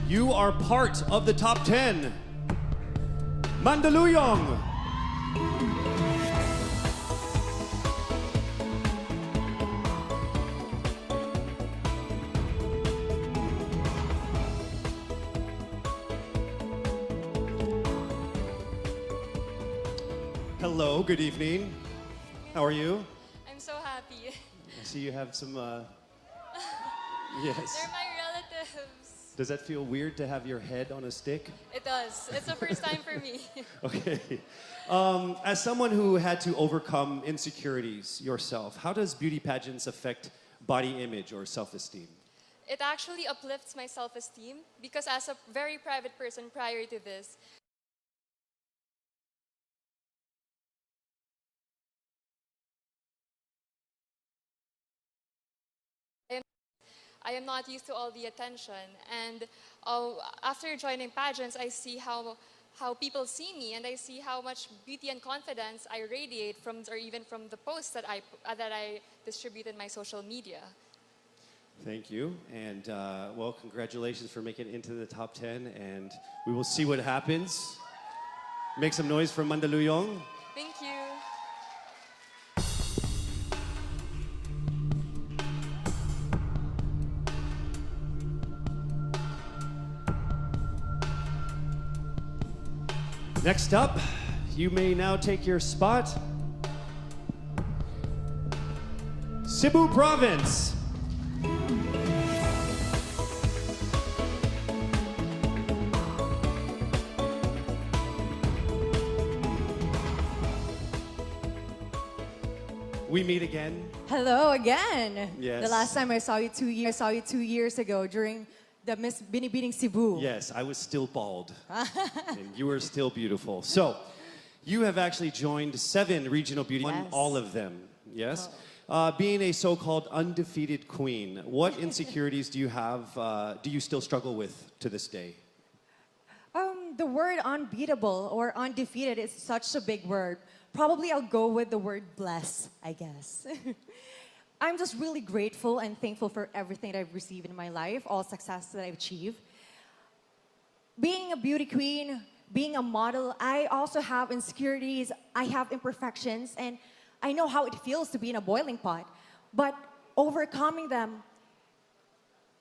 You are part of the top 10. Mandaluyong. Hello, good evening. How are you? I'm so happy. I see you have some, yes. They're my relatives. Does that feel weird to have your head on a stick? It does. It's the first time for me. Okay. As someone who had to overcome insecurities yourself, how does beauty pageants affect body image or self-esteem? It actually uplifts my self-esteem because as a very private person prior to this, I am not used to all the attention. And after joining pageants, I see how people see me, and I see how much beauty and confidence I radiate from, or even from the posts that I distribute in my social media. Thank you. And, well, congratulations for making it into the top 10. And we will see what happens. Make some noise for Mandaluyong. Thank you. Next up, you may now take your spot. Cebu Province. We meet again. Hello again. Yes. The last time I saw you 2 years ago during the Miss Binibining Cebu. Yes, I was still bald. And you were still beautiful. So, you have actually joined 7 regional beauty, Yes. won all of them. Yes? Being a so-called undefeated queen, what insecurities do you have, do you still struggle with to this day? The word unbeatable or undefeated is such a big word. Probably I'll go with the word bless, I guess. I'm just really grateful and thankful for everything that I've received in my life, all success that I've achieved. Being a beauty queen, being a model, I also have insecurities, I have imperfections, and I know how it feels to be in a boiling pot. But overcoming them,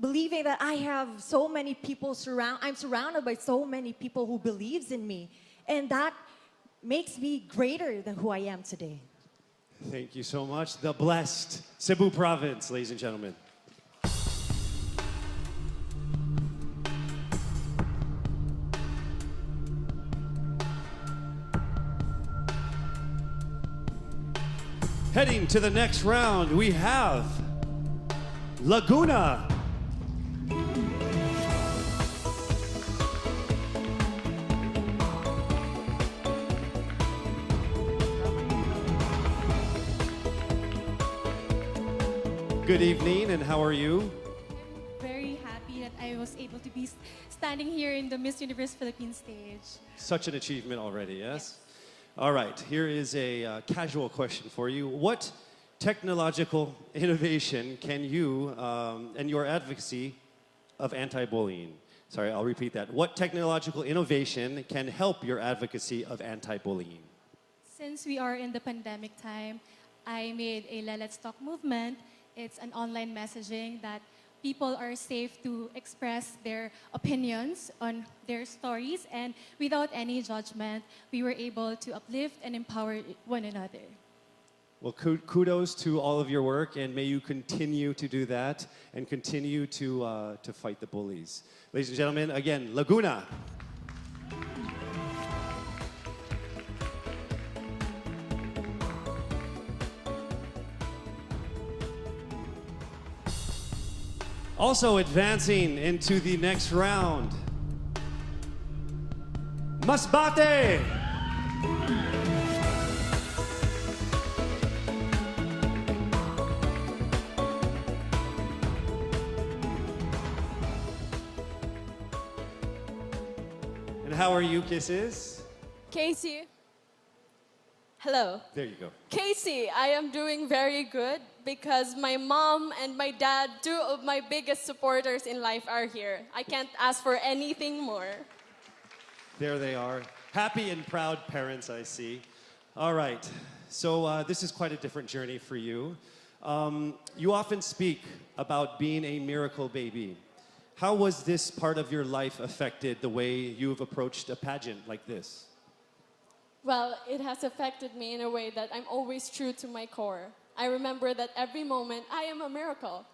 believing that I have so many people I'm surrounded by so many people who believes in me, and that makes me greater than who I am today. Thank you so much. The blessed Cebu Province, ladies and gentlemen. Heading to the next round, we have Laguna. Good evening, and how are you? I'm very happy that I was able to be standing here in the Miss Universe Philippines stage. Such an achievement already, yes? All right, here is a casual question for you. What technological innovation can you and your advocacy of anti-bullying, sorry, I'll repeat that. What technological innovation can help your advocacy of anti-bullying? Since we are in the pandemic time, I made a Let's Talk movement. It's an online messaging that people are safe to express their opinions on their stories, and without any judgment, we were able to uplift and empower one another. Well, kudos to all of your work, and may you continue to do that and continue to fight the bullies. Ladies and gentlemen, again, Laguna. Also advancing into the next round, Masbate. And how are you, Kisses? Casey. Hello. There you go. Casey, I am doing very good because my mom and my dad, two of my biggest supporters in life, are here. I can't ask for anything more. There they are. Happy and proud parents, I see. All right. So this is quite a different journey for you. You often speak about being a miracle baby. How was this part of your life affected the way you've approached a pageant like this? Well, it has affected me in a way that I'm always true to my core. I remember that every moment I am a miracle.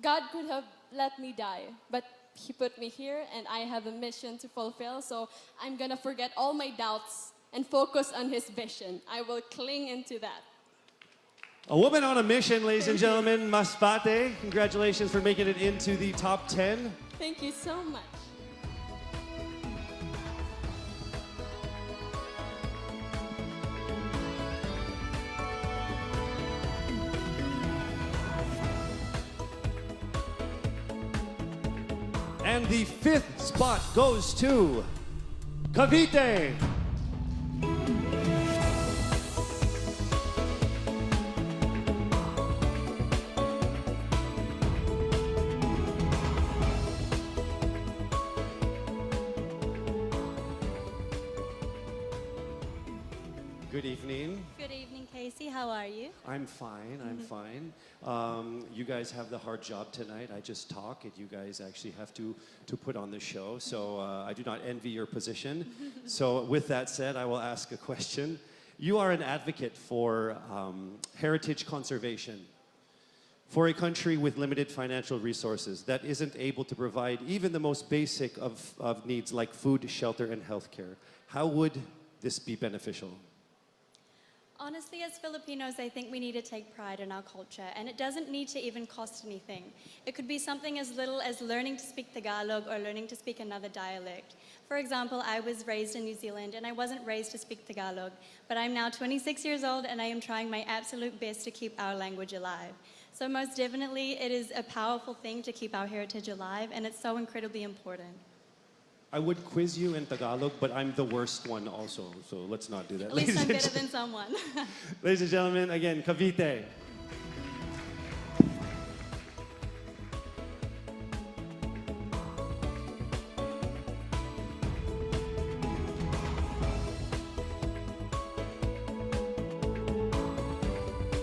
God could have let me die, but He put me here and I have a mission to fulfill, so I'm gonna forget all my doubts and focus on His vision. I will cling into that. A woman on a mission, ladies and gentlemen, Masbate. Congratulations for making it into the top 10. Thank you so much. And the 5th spot goes to Cavite. Good evening. Good evening, Casey. How are you? I'm fine. I'm fine. You guys have the hard job tonight. I just talk, and you guys actually have to put on the show. So I do not envy your position. So with that said, I will ask a question. You are an advocate for heritage conservation. For a country with limited financial resources that isn't able to provide even the most basic of needs like food, shelter, and healthcare, how would this be beneficial? Honestly, as Filipinos, I think we need to take pride in our culture, and it doesn't need to even cost anything. It could be something as little as learning to speak Tagalog or learning to speak another dialect. For example, I was raised in New Zealand, and I wasn't raised to speak Tagalog, but I'm now 26 years old, and I am trying my absolute best to keep our language alive. So most definitely, it is a powerful thing to keep our heritage alive, and it's so incredibly important. I would quiz you in Tagalog, but I'm the worst one also, so let's not do that. At least I'm and better than someone. Ladies and gentlemen, again, Cavite.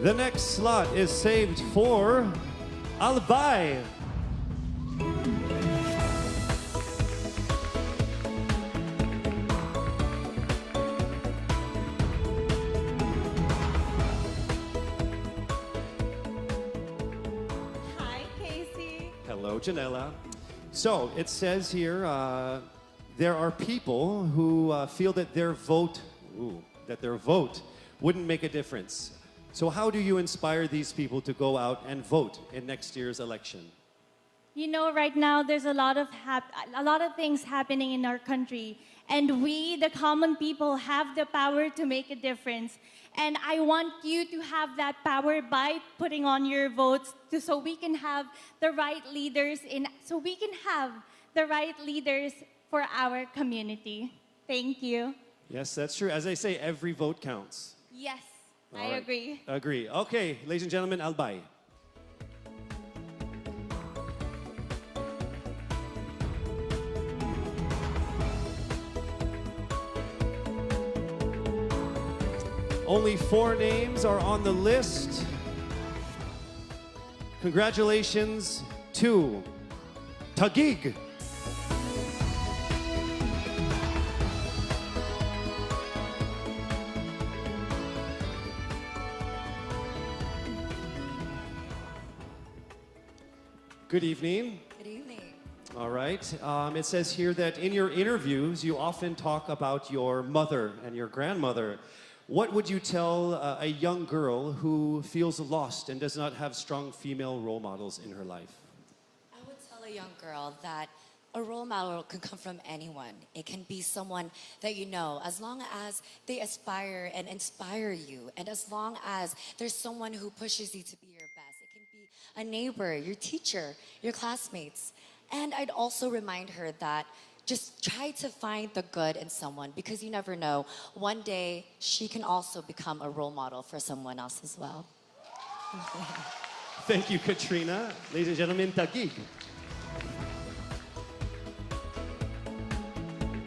The next slot is saved for Albay. Hi, Casey. Hello, Janela. So it says here there are people who feel that their vote wouldn't make a difference. So how do you inspire these people to go out and vote in next year's election? You know, right now there's a lot of things happening in our country, and we, the common people, have the power to make a difference. And I want you to have that power by putting on your votes, so we can have the right leaders for our community. Thank you. Yes, that's true. As I say, every vote counts. Yes, All I right. agree. Agree. Okay, ladies and gentlemen, Albay. Only 4 names are on the list. Congratulations to Taguig. Good evening. Good evening. All right. It says here that in your interviews, you often talk about your mother and your grandmother. What would you tell a young girl who feels lost and does not have strong female role models in her life? I would tell a young girl that a role model can come from anyone. It can be someone that you know, as long as they aspire and inspire you, and as long as there's someone who pushes you to be your best. It can be a neighbor, your teacher, your classmates. And I'd also remind her that just try to find the good in someone because you never know. One day, she can also become a role model for someone else as well. Thank you, Katrina. Ladies and gentlemen, Taguig.